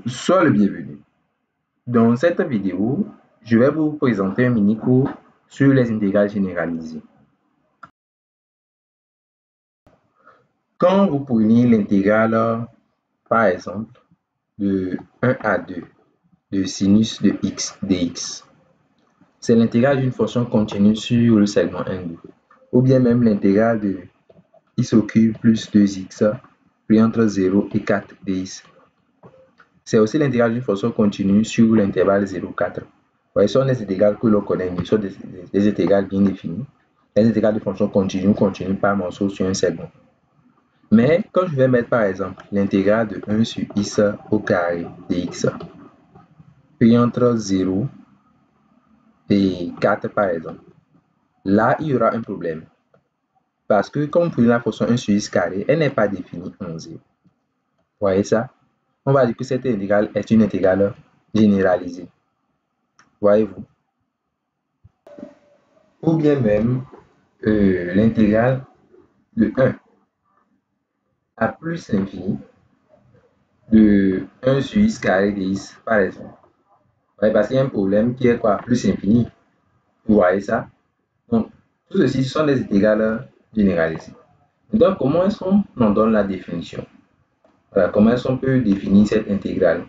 Sois le bienvenu. Dans cette vidéo, je vais vous présenter un mini-cours sur les intégrales généralisées. Quand vous prenez l'intégrale, par exemple, de 1 à 2 de sinus de x dx, c'est l'intégrale d'une fonction continue sur le segment 1, 2, ou bien même l'intégrale de x au cube plus 2x pris entre 0 et 4 dx. C'est aussi l'intégrale d'une fonction continue sur l'intervalle 0, 4. Ce sont des intégrales que l'on connaît, ce sont des intégrales bien définies. Les intégrales de fonction continue par morceau sur un segment. Mais quand je vais mettre par exemple l'intégrale de 1 sur x au carré dx, puis entre 0 et 4 par exemple, là il y aura un problème. Parce que comme vous prenez la fonction 1 sur x carré, elle n'est pas définie en 0. Vous voyez ça? On va dire que cette intégrale est une intégrale généralisée. Voyez-vous? Ou bien même l'intégrale de 1 à plus l'infini de 1 sur x carré dx, par exemple. Parce qu'il y a un problème qui est quoi? Plus infini. Vous voyez ça? Donc, tout ceci, ce sont des intégrales généralisées. Donc, comment est-ce qu'on en donne la définition? Voilà, comment est-ce qu'on peut définir cette intégrale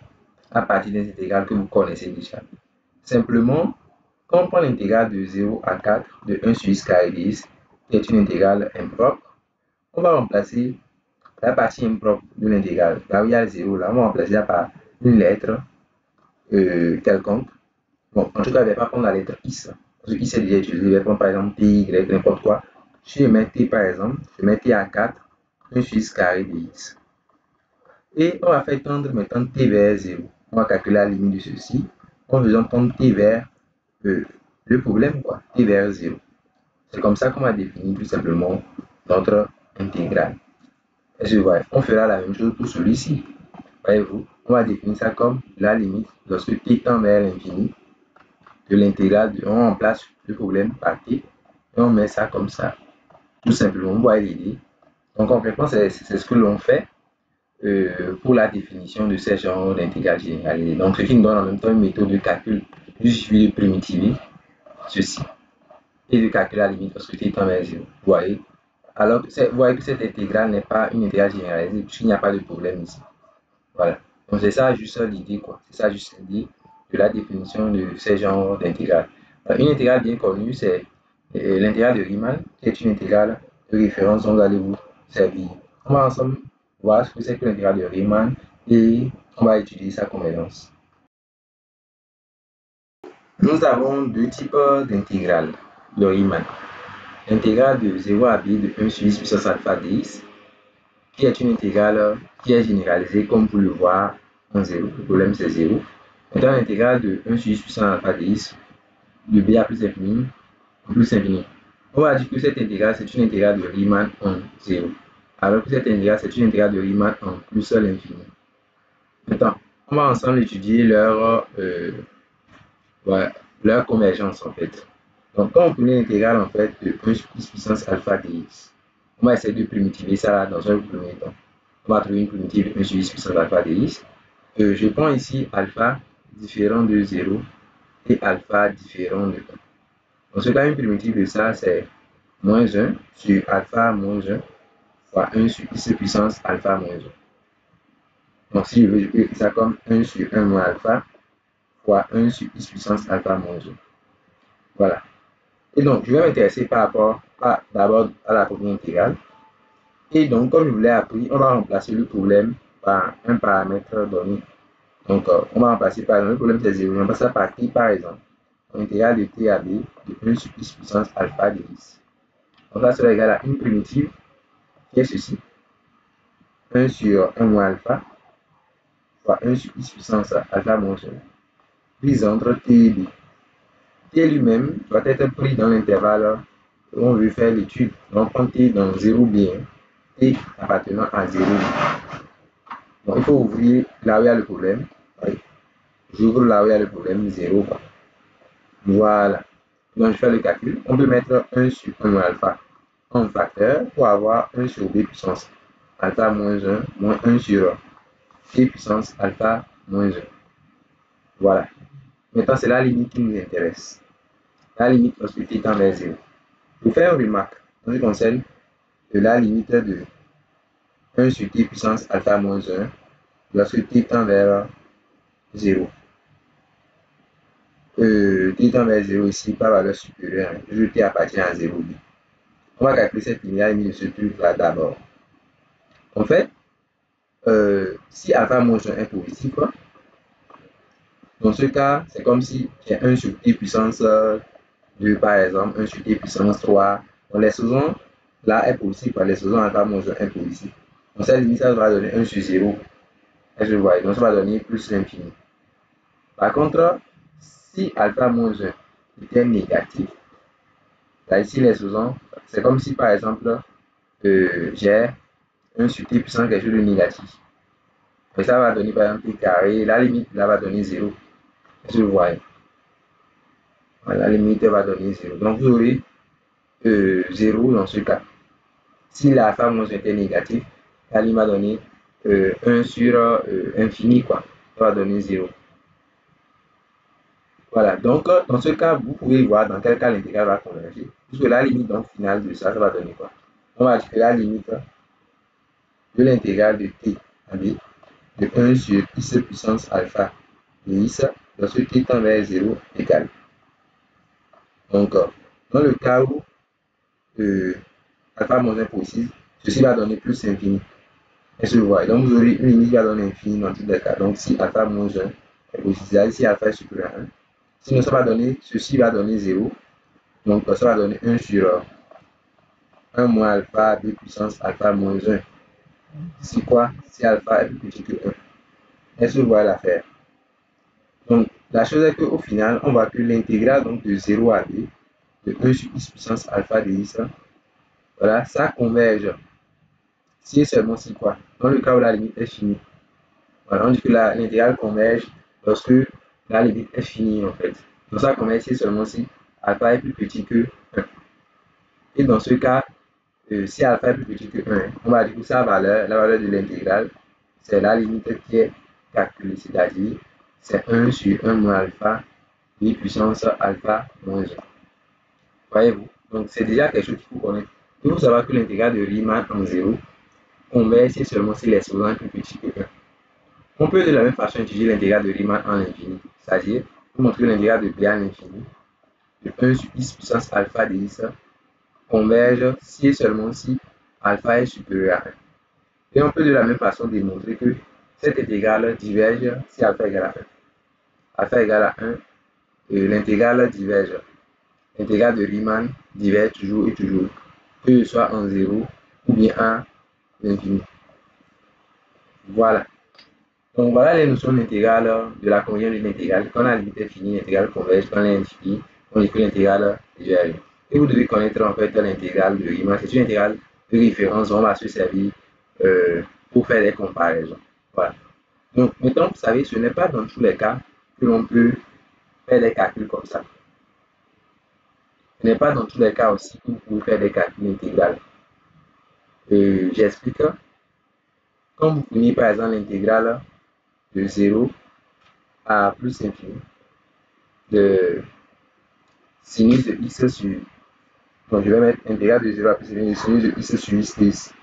à partir des intégrales que vous connaissez déjà? Simplement, quand on prend l'intégrale de 0 à 4 de 1 sur x carré dx, qui est une intégrale impropre, on va remplacer la partie impropre de l'intégrale. Là où il y a le 0, là, on va remplacer ça par une lettre quelconque. Bon, en tout cas, je ne vais pas prendre la lettre x. Parce que x est déjà utilisé. Je vais prendre par exemple t, y, n'importe quoi. Si je mets t par exemple, je mets t à 4, 1 sur x carré dx. Et on va faire tendre maintenant t vers 0. On va calculer la limite de ceci en faisant tendre t vers le problème, quoi, t vers 0. C'est comme ça qu'on va définir tout simplement notre intégrale. Est-ce que vous voyez? On fera la même chose pour celui-ci. Voyez-vous? On va définir ça comme la limite lorsque t tend vers l'infini de l'intégrale. On remplace le problème par t et on met ça comme ça. Tout simplement, vous voyez l'idée. Donc concrètement, c'est ce que l'on fait pour la définition de ces genres d'intégrales généralisées. Donc ce qui nous donne en même temps une méthode de calcul. Il suffit de primitiver ceci et de calculer la limite lorsque t tend vers 0. Vous voyez? Alors, vous voyez que cette intégrale n'est pas une intégrale généralisée puisqu'il n'y a pas de problème ici. Voilà. Donc, c'est ça juste l'idée, quoi. C'est ça juste l'idée de la définition de ces genres d'intégrales. Une intégrale bien connue, c'est l'intégrale de Riemann, qui est une intégrale de référence dont vous allez vous servir. On va ensemble voir ce que c'est que l'intégrale de Riemann et on va étudier sa convergence. Nous avons deux types d'intégrales de Riemann. L'intégrale de 0 à b de 1 sur x puissance alpha dx, qui est une intégrale qui est généralisée comme vous le voyez en 0. Le problème c'est 0. Maintenant, l'intégrale de 1 sur x puissance alpha dx de b à plus infini, On va dire que cette intégrale c'est une intégrale de Riemann en 0. Alors que cette intégrale c'est une intégrale de Riemann en plus l'infini. Maintenant, on va ensemble étudier leur convergence en fait. Donc, quand on prend l'intégrale en fait de 1 sur x puissance alpha dx, on va essayer de primitiver ça là dans un premier temps. On va trouver une primitive de 1 sur x puissance alpha dx. Je prends ici alpha différent de 0 et alpha différent de 1. Dans ce cas, une primitive de ça, c'est moins 1 sur alpha moins 1 fois 1 sur x puissance alpha moins 1. Donc, si je veux écrire ça comme 1 sur 1 moins alpha fois 1 sur x puissance alpha moins 1. Voilà. Et donc, je vais m'intéresser par rapport d'abord à la première intégrale. Et donc, comme je vous l'ai appris, on va remplacer le problème par un paramètre donné. Donc, on va remplacer par exemple, le problème c'est 0. On remplace ça par t par exemple. L'intégrale de t à b de 1 sur x puissance alpha dx. Donc là, cela égale à une primitive qui est ceci. 1 sur 1 moins alpha fois 1 sur x puissance alpha moins 1 prise entre t et b. T lui-même doit être pris dans l'intervalle où on veut faire l'étude. Donc, on prend t dans 0 bien, t appartenant à 0 bien. Donc, il faut ouvrir là où il y a le problème. J'ouvre là où il y a le problème 0. Voilà. Donc, je fais le calcul. On peut mettre 1 sur 1 moins alpha en facteur pour avoir 1 sur b puissance alpha moins 1 moins 1 sur t puissance alpha moins 1. Voilà. Maintenant, c'est la limite qui nous intéresse. La limite lorsque t tend vers 0. Pour faire une remarque en ce qui concerne la limite de 1 sur t puissance alpha moins 1 lorsque t tend vers 0. T tend vers 0 ici par valeur supérieure, je t appartient à 0. On va calculer cette limite de ce truc-là d'abord. En fait, si alpha moins 1 est positif, dans ce cas, c'est comme si j'ai 1 sur t puissance 2, par exemple, 1 sur t puissance 3. Donc, l'explosion là est positive, l'explosion alpha moins 1 est positive. Donc, cette limite, ça va donner 1 sur 0. Est-ce que vous voyez? Donc, ça va donner plus l'infini. Par contre, si alpha moins 1 était négatif, là, ici, l'explosion, c'est comme si, par exemple, j'ai 1 sur t puissance quelque chose de négatif. Et ça va donner, par exemple, t carré. La limite, là, va donner 0. Est-ce que vous voyez? La limite va donner 0. Donc, vous aurez 0 dans ce cas. Si l'alpha moins 1 était négatif, la limite va donner 1 sur infini, quoi. Ça va donner 0. Voilà. Donc, dans ce cas, vous pouvez voir dans quel cas l'intégrale va converger. Puisque la limite donc, finale de ça, ça va donner quoi? On va dire que la limite de l'intégrale de t à b de 1 sur x puissance alpha de x lorsque t tend vers 0 égale. Donc, dans le cas où alpha moins 1 positif, ceci va donner plus infini. Est-ce que vous voyez? Donc, vous aurez une limite qui va donner infini dans tous les cas. Donc, si alpha moins 1 est positif, si alpha est supérieur à 1, sinon ça va donner, ceci va donner 0. Donc, ça va donner 1 sur 1 moins alpha b puissance alpha moins 1. Si quoi? Si alpha est plus petit que 1. Est-ce que vous voyez l'affaire? Donc, la chose est qu'au final, on voit que l'intégrale de 0 à b de 1 sur x puissance alpha de x, voilà, ça converge. Si et seulement si quoi? Dans le cas où la limite est finie. Voilà, on dit que l'intégrale converge lorsque la limite est finie en fait. Donc ça converge si et seulement si alpha est plus petit que 1. Et dans ce cas, si alpha est plus petit que 1, on va dire que sa valeur, la valeur de l'intégrale, c'est la limite qui est calculée, c'est-à-dire c'est 1 sur 1 moins alpha b puissance alpha moins 1. Voyez-vous? Donc c'est déjà quelque chose qu'il faut connaître. Il faut savoir que l'intégrale de Riemann en 0 converge si seulement si l'exposant est plus petit que 1. On peut de la même façon étudier l'intégrale de Riemann en l'infini, c'est-à-dire pour montrer l'intégrale de b à l'infini de 1 sur x puissance alpha de x converge si et seulement si alpha est supérieur à 1. Et on peut de la même façon démontrer que cette intégrale diverge si alpha égale à 1. Alpha égale à 1, et l'intégrale diverge. L'intégrale de Riemann diverge toujours et toujours, que ce soit en 0 ou bien à l'infini. Voilà. Donc voilà les notions d'intégrale, de la convergence d'une intégrale. Quand la limite est finie, l'intégrale converge. Quand elle est infinie, on dit que l'intégrale diverge. Et vous devez connaître en fait l'intégrale de Riemann. C'est une intégrale de référence. On va se servir pour faire des comparaisons. Voilà. Donc maintenant, vous savez, ce n'est pas dans tous les cas que l'on peut faire des calculs comme ça. Ce n'est pas dans tous les cas aussi que vous pouvez faire des calculs intégrales. J'explique. Quand vous prenez par exemple l'intégrale de 0 à plus infini de sinus de x sur, donc je vais mettre intégrale de 0 à plus infini de sinus de x sur x dx.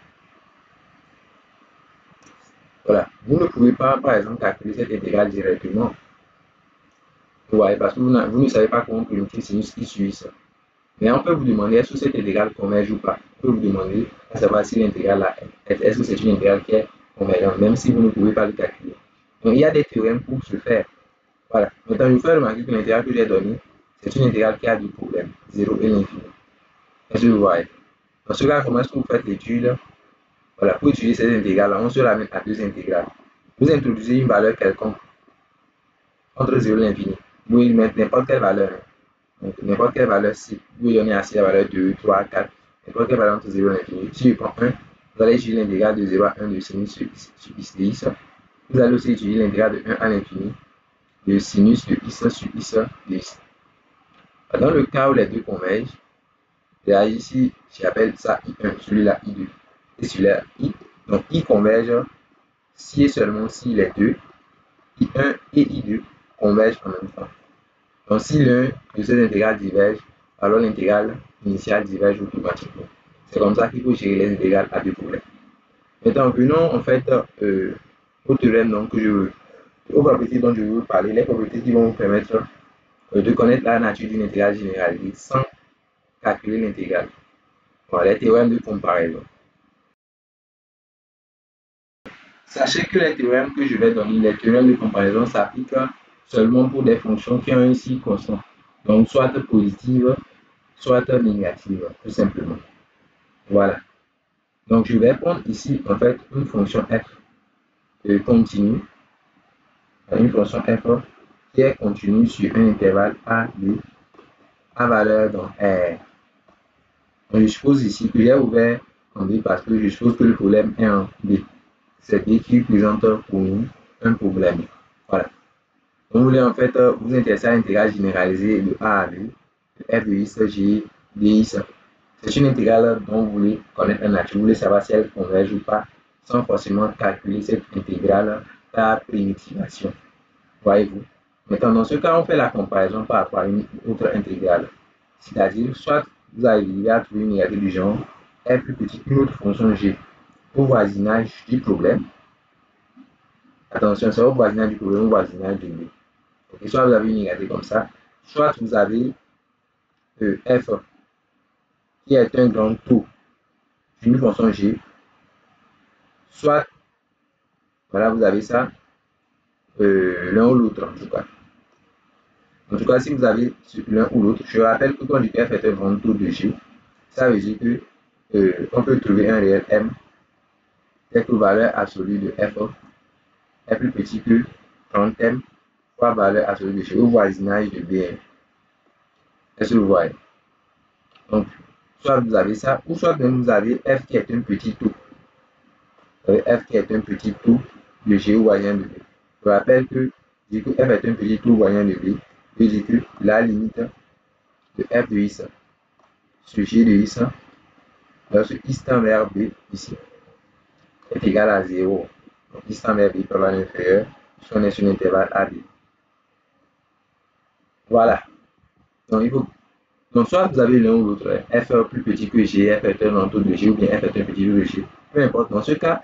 Voilà, vous ne pouvez pas par exemple calculer cette intégrale directement. Vous voyez, parce que vous ne savez pas comment primitif sinus x sur x. Mais on peut vous demander est-ce que cette intégrale converge ou pas. On peut vous demander à savoir si l'intégrale là, est-ce que c'est une intégrale qui est convergente, même si vous ne pouvez pas le calculer. Donc il y a des théorèmes pour ce faire. Voilà. Maintenant, je vous fais remarquer que l'intégrale que j'ai donnée, c'est une intégrale qui a deux problèmes, 0 et l'infini. Est-ce que vous voyez? Dans ce cas, comment est-ce que vous faites l'étude? Voilà, pour étudier cette intégrale-là, on se la met à deux intégrales. Vous introduisez une valeur quelconque entre 0 et l'infini. Vous pouvez mettre n'importe quelle valeur. Donc, n'importe quelle valeur, si vous pouvez donner assez la valeur 2, 3, 4, n'importe quelle valeur entre 0 et l'infini. Si je prends 1, vous allez étudier l'intégrale de 0 à 1 de sinus sur x dx. Vous allez aussi étudier l'intégrale de 1 à l'infini de sinus de x sur x dx. Dans le cas où les deux convergent, ici, j'appelle ça I1, celui-là I2. Et celui-là I. Donc, I converge si et seulement si les deux I1 et I2 convergent en même temps. Donc, si l'un de ces intégrales diverge, alors l'intégrale initiale diverge automatiquement. C'est comme ça qu'il faut gérer les intégrales à deux problèmes. Maintenant, venons en fait au théorème donc, aux propriétés dont je veux vous parler, les propriétés qui vont vous permettre de connaître la nature d'une intégrale généralisée sans calculer l'intégrale. Voilà, les théorèmes de comparaison. Sachez que les théorèmes que je vais donner, les théorèmes de comparaison s'appliquent seulement pour des fonctions qui ont un signe constant. Donc, soit positive, soit négative, tout simplement. Voilà. Donc, je vais prendre ici, en fait, une fonction f continue, une fonction f qui est continue sur un intervalle a de à valeur dans R. Donc, je suppose ici que j'ai ouvert en B parce que je suppose que le problème est en B. C'est B qui présente pour nous un problème. Voilà. Donc, vous voulez en fait vous intéresser à l'intégrale généralisée de A à B, de f de x, g, dx. C'est une intégrale dont vous voulez connaître la nature, vous voulez savoir si elle converge ou pas, sans forcément calculer cette intégrale par primitivation. Voyez-vous? Maintenant, dans ce cas, on fait la comparaison par rapport à une autre intégrale. C'est-à-dire, soit vous arrivez à trouver une égalité du genre f plus petit qu'une autre fonction g au voisinage du problème. Attention, c'est au voisinage du problème, au voisinage de b. Okay, soit vous avez une égalité comme ça, soit vous avez f qui est un grand taux d'une fonction g, soit, voilà, vous avez ça, l'un ou l'autre en tout cas. En tout cas, si vous avez l'un ou l'autre, je rappelle que quand je dis f est un grand taux de g, ça veut dire que on peut trouver un réel m tel que valeur absolue de f est plus petit que 30m fois valeur absolue de g au voisinage de bn. Est-ce que vous voyez? Donc, soit vous avez ça, ou soit même vous avez f qui est un petit taux. F qui est un petit taux de g au voisin de b. Je rappelle que du coup f est un petit taux voisin de b, veut dire que la limite de f de x sur g de x lorsque x tend vers b ici est égal à 0. Donc x tend vers b par valeur inférieure puisqu'on est sur l'intervalle AB. Voilà. Donc il faut. Donc soit vous avez l'un ou l'autre, f est plus petit que g, f est un entour de g ou bien f est un petit taux de g. Peu importe. Dans ce cas,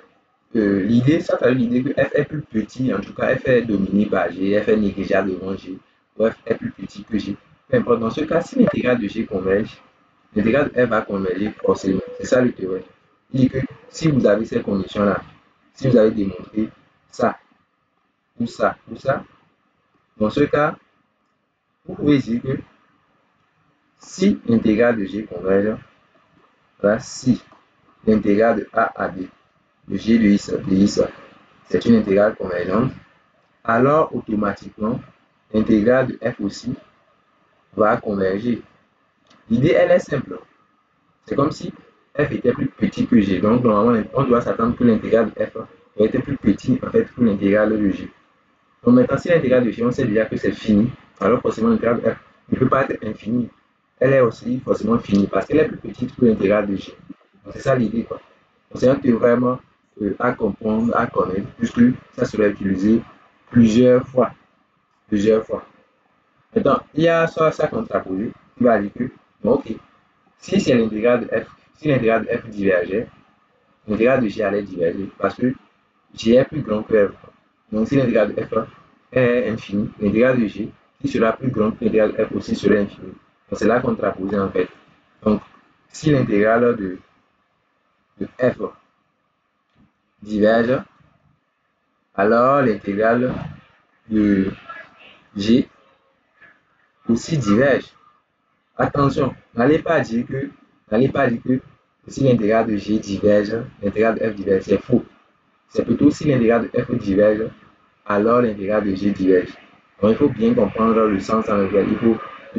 l'idée, ça fait l'idée que f est plus petit, en tout cas f est dominé par g, f est négligeable devant g, bref, est plus petit que g. Peu importe, dans ce cas, si l'intégrale de g converge, l'intégrale de f va converger forcément. C'est ça le théorème. Il dit que si vous avez ces conditions-là, si vous avez démontré ça, ou ça, ou ça, dans ce cas, vous pouvez dire que si l'intégrale de g converge, voilà, si l'intégrale de a à b, de g de x, c'est une intégrale convergente, alors automatiquement, l'intégrale de f aussi va converger. L'idée, elle est simple. C'est comme si f était plus petit que g. Donc, normalement, on doit s'attendre que l'intégrale de f va être plus petit en fait que l'intégrale de g. Donc, maintenant, si l'intégrale de g, on sait déjà que c'est fini, alors forcément, l'intégrale de f ne peut pas être infinie. Elle est aussi forcément finie parce qu'elle est plus petite que l'intégrale de g. C'est ça l'idée, quoi. C'est un théorème à comprendre, à connaître, puisque ça sera utilisé plusieurs fois. Maintenant, il y a ça contraposé qui va dire que, bon, ok, si c'est l'intégrale de f, si l'intégrale de f divergeait, l'intégrale de g allait diverger parce que g est plus grand que f. Donc, si l'intégrale de f est infinie, l'intégrale de g, qui sera plus grande que l'intégrale de f aussi, sera infinie. Donc, c'est là contraposé en fait. Donc, si l'intégrale de f diverge, alors l'intégrale de g aussi diverge. Attention, n'allez pas dire que si l'intégrale de g diverge, l'intégrale de f diverge, c'est faux. C'est plutôt si l'intégrale de f diverge, alors l'intégrale de g diverge. Donc il faut bien comprendre le sens dans lequel il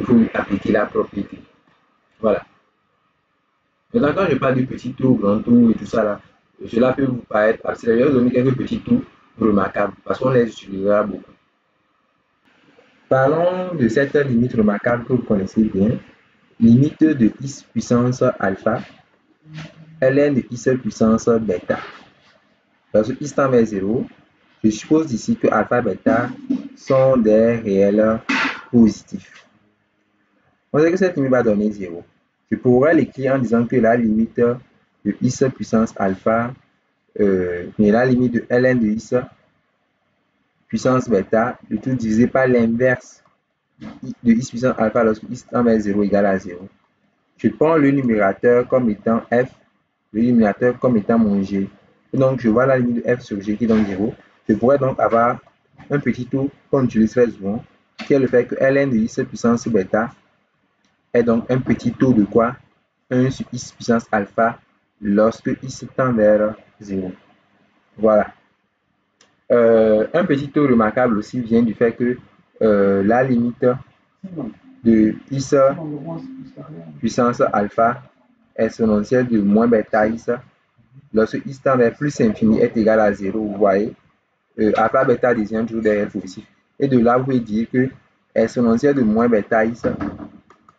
faut appliquer la propriété. Voilà. Maintenant, quand je parle de petits tours, grands tours et tout ça là, cela peut vous paraître abstrait. Je vais vous donner quelques petits tours remarquables parce qu'on les utilisera beaucoup. Parlons de cette limite remarquable que vous connaissez bien. Limite de x puissance alpha, ln de x puissance bêta. Lorsque x tend vers 0, Je suppose ici que alpha, bêta sont des réels positifs. On sait que cette limite va donner 0. Je pourrais l'écrire en disant que la limite de x puissance alpha, mais la limite de ln de x puissance bêta, le tout divisé par l'inverse de x puissance alpha lorsque x tend vers 0 égale à 0. Je prends le numérateur comme étant f, le dénominateur comme étant mon g. Et donc, je vois la limite de f sur g qui donne 0. Je pourrais donc avoir un petit tour qu'on utilise très souvent, qui est le fait que ln de x puissance bêta est donc un petit taux de quoi? 1 sur x puissance alpha lorsque x tend vers 0. Voilà. Un petit taux remarquable aussi vient du fait que la limite de x puissance alpha exponentielle de moins bêta x lorsque x tend vers plus infini est égal à 0. Vous voyez, alpha bêta devient toujours des réels positifs. Et de là, vous pouvez dire que exponentielle de moins bêta x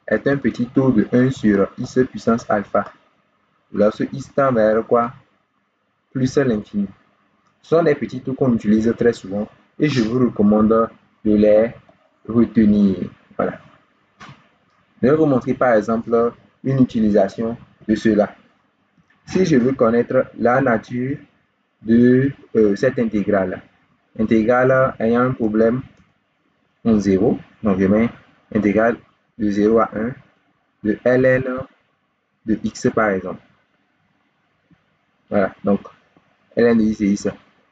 est un petit taux de 1 sur x puissance alpha lorsque x tend vers quoi? Plus l'infini. Ce sont des petits taux qu'on utilise très souvent et je vous recommande de les retenir. Voilà. Je vais vous montrer par exemple une utilisation de cela. Si je veux connaître la nature de cette intégrale ayant un problème en 0, donc je mets intégrale de 0 à 1 de ln de x par exemple. Voilà, donc ln de x et x.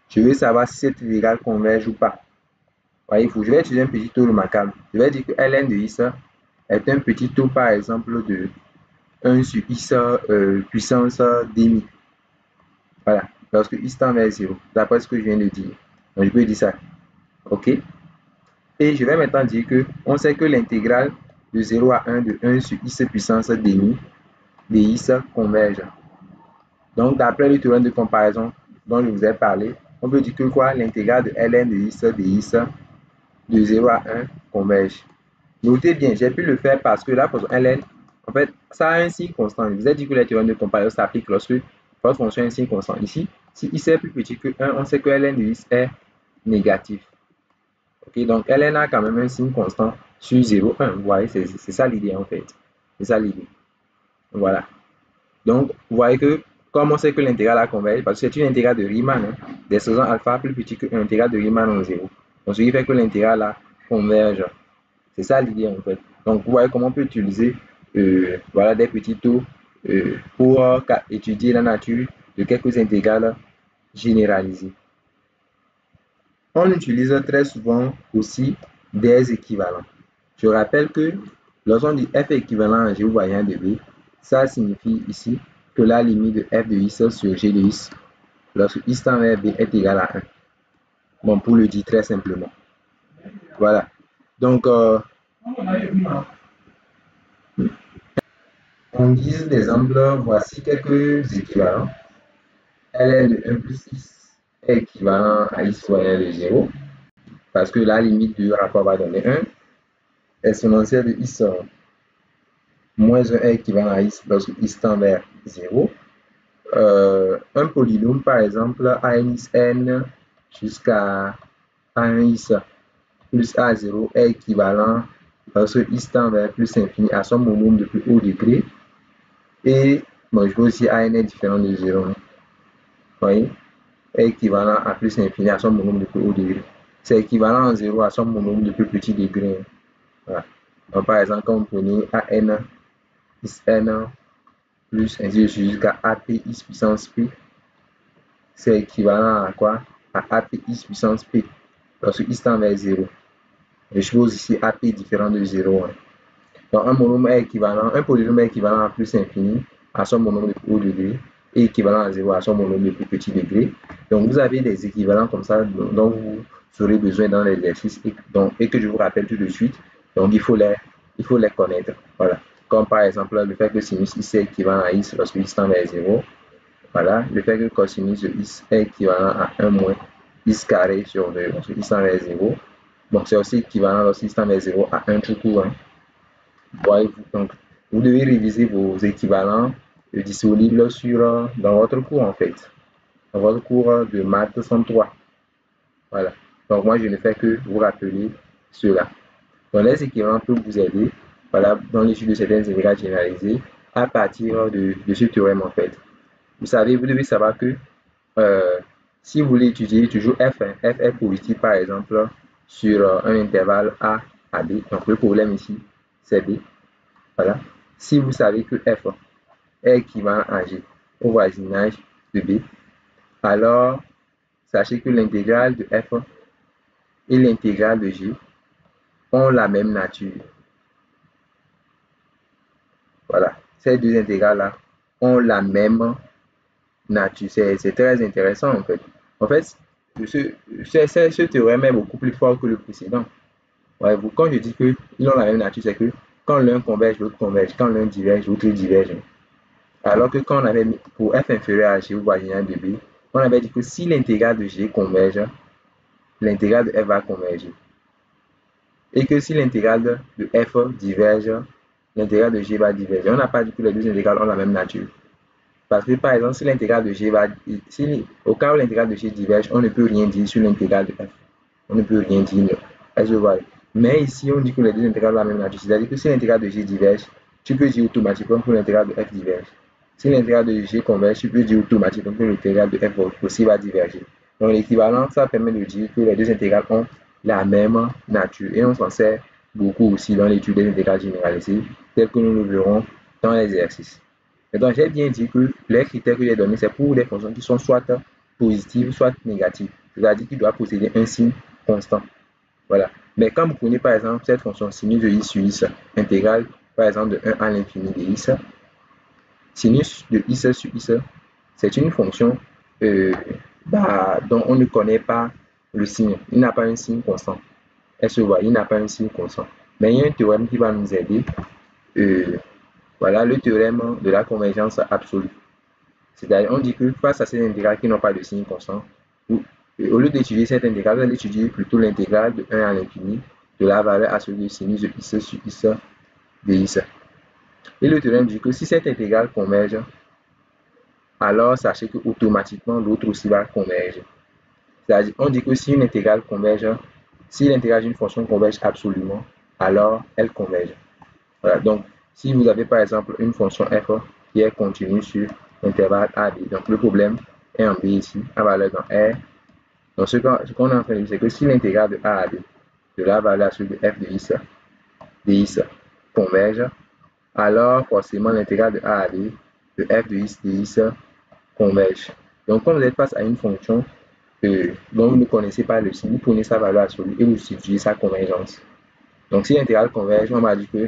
Je veux savoir si cette intégrale converge ou pas. Voyez, je vais utiliser un petit taux remarquable. Je vais dire que ln de x est un petit taux par exemple de 1 sur x puissance demi. Voilà, lorsque x tend vers 0, d'après ce que je viens de dire. Donc je peux dire ça. OK. Et je vais maintenant dire que on sait que l'intégrale de 0 à 1 de 1 sur x puissance demi de x converge. Donc d'après le théorème de comparaison dont je vous ai parlé, on peut dire que quoi? L'intégrale de ln de x de 0 à 1 converge. Notez bien, j'ai pu le faire parce que la fonction ln, en fait, ça a un signe constant. Je vous ai dit que le théorème de comparaison s'applique lorsque votre fonction a un signe constant. Ici, si x est plus petit que 1, on sait que ln de x est négatif. Ok, donc ln a quand même un signe constant sur 0, 1. Vous voyez, c'est ça l'idée en fait. C'est ça l'idée. Voilà. Donc, vous voyez que, comme on sait que l'intégrale a converge, parce que c'est une intégrale de Riemann, hein, d'expression alpha plus petit que l'intégrale de Riemann en 0. Donc, ce qui fait que l'intégrale a converge. C'est ça l'idée en fait. Donc, vous voyez comment on peut utiliser voilà, des petits taux pour étudier la nature de quelques intégrales généralisées. On utilise très souvent aussi des équivalents. Je rappelle que lorsqu'on dit f équivalent à g ou variant de b, ça signifie ici que la limite de f de x sur g de x lorsque x tend vers b est égal à 1. Bon, pour le dire très simplement. Voilà. Donc, en guise d'exemple, voici quelques équivalents. ln de 1 plus x est équivalent à x variant de 0, parce que la limite du rapport va donner 1. Exponentielle de x moins 1 est équivalent à x lorsque x tend vers 0. Un polynôme, par exemple, a1xn jusqu'à a1x plus a0 est équivalent lorsque x tend vers plus infini à son monôme de plus haut degré. Et bon, je peux aussi an est différent de 0. Vous voyez, est équivalent à plus infini à son monôme de plus haut degré. C'est équivalent à 0 à son monôme de plus petit degré. Voilà. Donc, par exemple, quand vous prenez an xn plus ainsi de suite jusqu'à apx puissance p, c'est équivalent à quoi? À apx puissance p lorsque x tend vers 0. Je suppose ici ap est différent de 0. Hein. Donc un monôme est équivalent, un polynôme est équivalent à plus infini à son monôme de plus haut degré et équivalent à 0 à son monôme de plus petit degré. Donc vous avez des équivalents comme ça dont vous aurez besoin dans l'exercice et que je vous rappelle tout de suite. Donc il faut les connaître. Voilà. Comme par exemple le fait que sinus x est équivalent à x lorsque x tend vers 0. Voilà. Le fait que cosinus de x est équivalent à 1 moins x carré sur 2 lorsque x tend vers 0. Donc c'est aussi équivalent lorsque x tend vers 0 à 1 tout court. Hein. Donc, vous devez réviser vos équivalents disponibles dans votre cours en fait, dans votre cours de maths 103. Voilà. Donc, moi, je ne fais que vous rappeler cela. Donc, les équivalents peuvent vous aider, voilà, dans l'étude de certaines intégrales généralisées à partir de ce théorème, en fait. Vous savez, vous devez savoir que euh, si vous voulez étudier toujours f est positif, par exemple, sur un intervalle A à B, donc le problème ici, c'est B. Voilà. Si vous savez que f est équivalent à G au voisinage de B, alors sachez que l'intégrale de f et l'intégrale de G ont la même nature. Voilà. Ces deux intégrales-là ont la même nature. C'est très intéressant en fait. En fait, ce théorème est beaucoup plus fort que le précédent. Ouais, quand je dis qu'ils ont la même nature, c'est que quand l'un converge, l'autre converge. Quand l'un diverge, l'autre diverge. Alors que quand on avait mis pour f inférieur à g ou voisinage de b, on avait dit que si l'intégrale de g converge, l'intégrale de f va converger. Et que si l'intégrale de f diverge, l'intégrale de g va diverger. On n'a pas dit que les deux intégrales ont la même nature. Parce que par exemple, si l'intégrale de g va, au cas où l'intégrale de g diverge, on ne peut rien dire sur l'intégrale de f. On ne peut rien dire. Est-ce que vous voyez? Mais ici, on dit que les deux intégrales ont la même nature. C'est-à-dire que si l'intégrale de g diverge, tu peux dire automatiquement que l'intégrale de f diverge. Si l'intégrale de g converge, tu peux dire automatiquement que l'intégrale de f aussi va diverger. Donc l'équivalence, ça permet de dire que les deux intégrales ont la même nature. Et on s'en sert beaucoup aussi dans l'étude des intégrales généralisées, telles que nous le verrons dans l'exercice. Donc j'ai bien dit que les critères que j'ai donnés, c'est pour des fonctions qui sont soit positives, soit négatives. C'est-à-dire qu'il doit posséder un signe constant. Voilà. Mais quand vous prenez par exemple cette fonction sinus de i sur i intégrale, par exemple de 1 à l'infini de i, sinus de i sur i, c'est une fonction dont on ne connaît pas le signe. Il n'a pas un signe constant. Est-ce que vous voyez? Il n'a pas un signe constant. Mais il y a un théorème qui va nous aider. Voilà le théorème de la convergence absolue. C'est-à-dire, on dit que face à ces intégrales qui n'ont pas de signe constant, au lieu d'étudier cette intégrale, vous allez étudier plutôt l'intégrale de 1 à l'infini de la valeur absolue de sinus de i sur i de i. Et le théorème dit que si cette intégrale converge, alors sachez que automatiquement l'autre aussi va converger. C'est-à-dire, on dit que si une intégrale converge, si l'intégrale d'une fonction converge absolument, alors elle converge. Voilà, donc si vous avez par exemple une fonction f qui est continue sur l'intervalle AB, donc le problème est en B ici, à valeur dans R. Donc ce qu'on est en train de dire, c'est que si l'intégrale de A à B, de la valeur sur de f de i converge, alors forcément l'intégrale de A à B, de f de i converge. Donc quand vous êtes face à une fonction dont vous ne connaissez pas le signe, vous prenez sa valeur absolue et vous utilisez sa convergence. Donc, si l'intégrale converge, on va dire que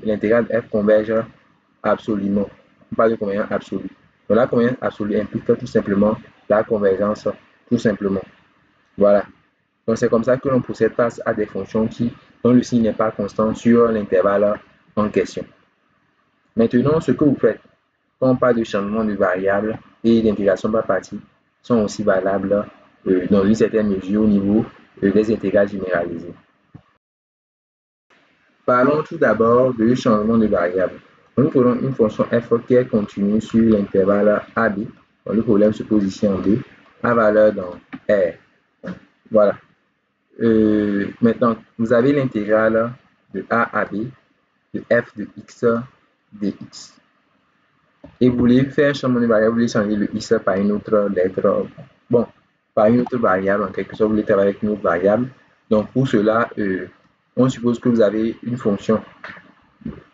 l'intégrale f converge absolument. On parle de convergence absolue. Donc, la convergence absolue implique tout simplement la convergence, tout simplement. Voilà. Donc, c'est comme ça que l'on procède face à des fonctions dont le signe n'est pas constant sur l'intervalle en question. Maintenant, ce que vous faites, quand on parle de changement de variable et d'intégration par partie, sont aussi valables dans une certaine mesure au niveau des intégrales généralisées. Parlons tout d'abord du changement de variable. Nous prenons une fonction f qui est continue sur l'intervalle AB. Donc, le problème se pose ici en B, à valeur dans R. Voilà. Maintenant, vous avez l'intégrale de A à B, de f de x dx. Et vous voulez faire un changement de variable, vous voulez changer le x par une autre lettre, bon, par une autre variable, en quelque sorte, vous voulez travailler avec une autre variable. Donc, pour cela, on suppose que vous avez une fonction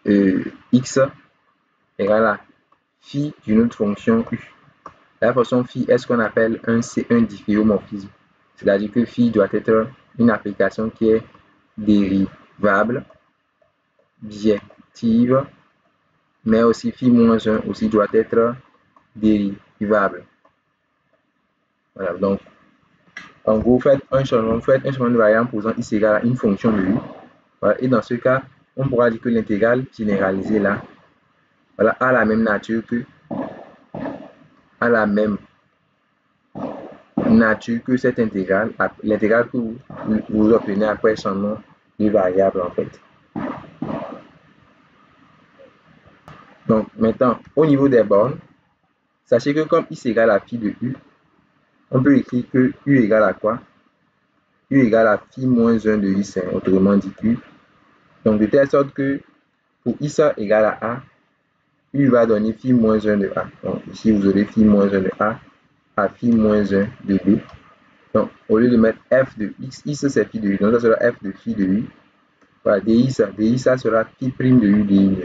x égale à phi d'une autre fonction u. La fonction phi est ce qu'on appelle un difféomorphisme. C'est-à-dire que phi doit être une application qui est dérivable, bijective, mais aussi phi moins 1 aussi doit être dérivable. Voilà, donc en gros, vous faites un changement de variable posant x égale à une fonction de u. Voilà, et dans ce cas, on pourra dire que l'intégrale généralisée là, voilà, a la même nature que cette intégrale, l'intégrale que vous obtenez après changement de variable en fait. Donc maintenant, au niveau des bornes, sachez que comme x égale à phi de u, on peut écrire que u égale à quoi? U égale à phi moins 1 de X, autrement dit Q. Donc, de telle sorte que pour X égale à A, U va donner phi moins 1 de A. Donc, ici, vous aurez phi moins 1 de A à phi moins 1 de B. Donc, au lieu de mettre F de X, X c'est phi de U. Donc, ça sera F de phi de U. Voilà, DI, ça sera phi prime de U DI.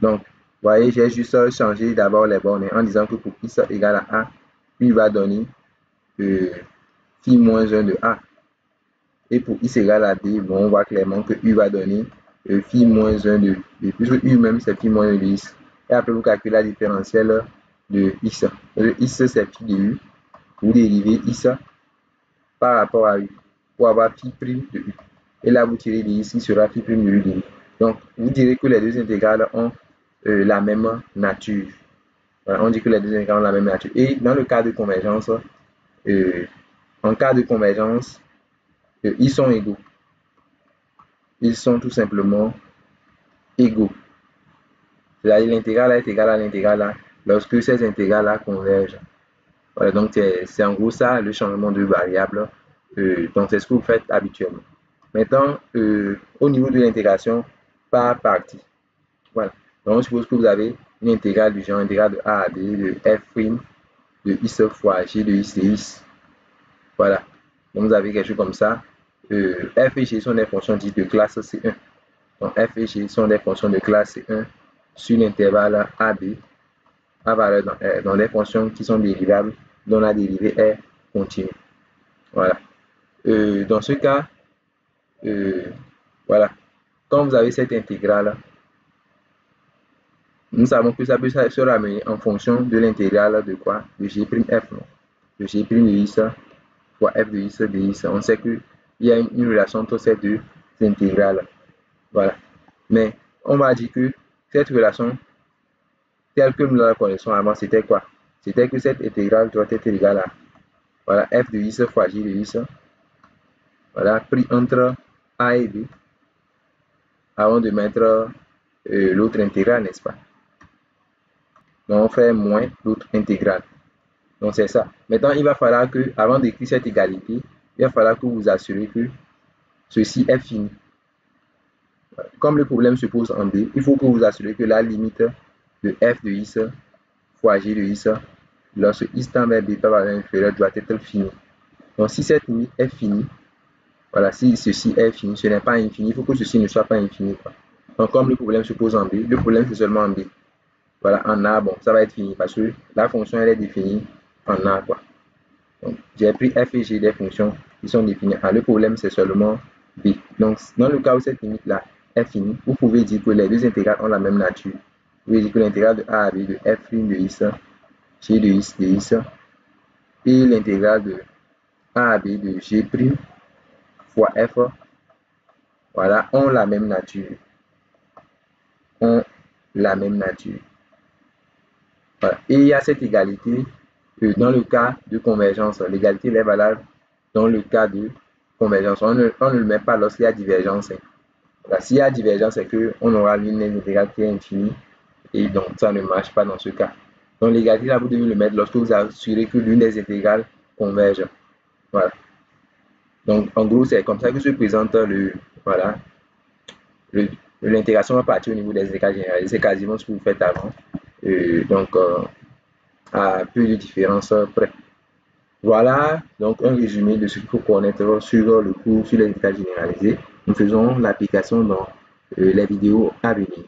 Donc, vous voyez, j'ai juste changé d'abord les bornes en disant que pour X égale à A, U va donner phi moins 1 de A. Et pour X égale à D, bon, on voit clairement que U va donner phi moins 1 de B, puisque U même c'est phi moins 1 de X. Et après, vous calculez la différentielle de X. X c'est phi de U. Vous dérivez X par rapport à U pour avoir phi prime de U. Et là, vous tirez dx qui sera phi prime de U de U. Donc, vous direz que les deux intégrales ont la même nature. Voilà, on dit que les deux intégrales ont la même nature. Et dans le cas de convergence, en cas de convergence, ils sont égaux. Ils sont tout simplement égaux. C'est-à-dire l'intégrale est égale à l'intégrale A lorsque ces intégrales-là convergent. Voilà, donc c'est en gros ça le changement de variable. Donc c'est ce que vous faites habituellement. Maintenant, au niveau de l'intégration par partie. Voilà. Donc on suppose que vous avez une intégrale du genre intégrale de A à B de f' de x fois g de x de x. Voilà. Donc vous avez quelque chose comme ça. F et g sont des fonctions dites de classe C1. Donc f et g sont des fonctions de classe C1 sur l'intervalle AB à valeur dans les fonctions qui sont dérivables dont la dérivée est continue. Voilà. Dans ce cas, voilà. Quand vous avez cette intégrale, nous savons que ça peut se ramener en fonction de l'intégrale de quoi? De g'(f). Non? De g' de x fois f de x de x. On sait qu'il y a une relation entre ces deux intégrales. Voilà. Mais on va dire que cette relation, telle que nous la connaissons avant, c'était quoi? C'était que cette intégrale doit être égale à voilà, f de x fois g de x. Voilà, pris entre a et b avant de mettre l'autre intégrale, n'est-ce pas? Donc on fait moins l'autre intégrale. Donc c'est ça. Maintenant, il va falloir que, avant d'écrire cette égalité, il va falloir que vous vous assurez que ceci est fini. Comme le problème se pose en B, il faut que vous vous assurez que la limite de f de x fois g de x, lorsque x tend vers b par valeur inférieure, doit être finie. Donc si cette limite est finie, voilà, si ceci est fini, ce n'est pas infini, il faut que ceci ne soit pas infini, quoi. Donc comme le problème se pose en B, le problème c'est seulement en B. Voilà, en A, bon, ça va être fini parce que la fonction elle est définie en A, quoi. Donc, j'ai pris f et g des fonctions qui sont définies A. Le problème, c'est seulement B. Donc, dans le cas où cette limite-là est finie, vous pouvez dire que les deux intégrales ont la même nature. Vous pouvez dire que l'intégrale de A à B de f' de x, g de x de x, et l'intégrale de A à B de g' fois f, voilà, ont la même nature. Ont la même nature. Voilà. Et il y a cette égalité dans le cas de convergence. L'égalité est valable dans le cas de convergence. On ne le met pas lorsqu'il y a divergence. Voilà. S'il y a divergence, c'est qu'on aura l'une des intégrales qui est infinie. Et donc, ça ne marche pas dans ce cas. Donc, l'égalité, là, vous devez le mettre lorsque vous assurez que l'une des intégrales converge. Voilà. Donc, en gros, c'est comme ça que se présente voilà, l'intégration à partir au niveau des intégrales généralisées. C'est quasiment ce que vous faites avant. Donc, à peu de différence près. Voilà donc un résumé de ce qu'il faut connaître sur le cours sur les intégrales généralisées. Nous faisons l'application dans les vidéos à venir.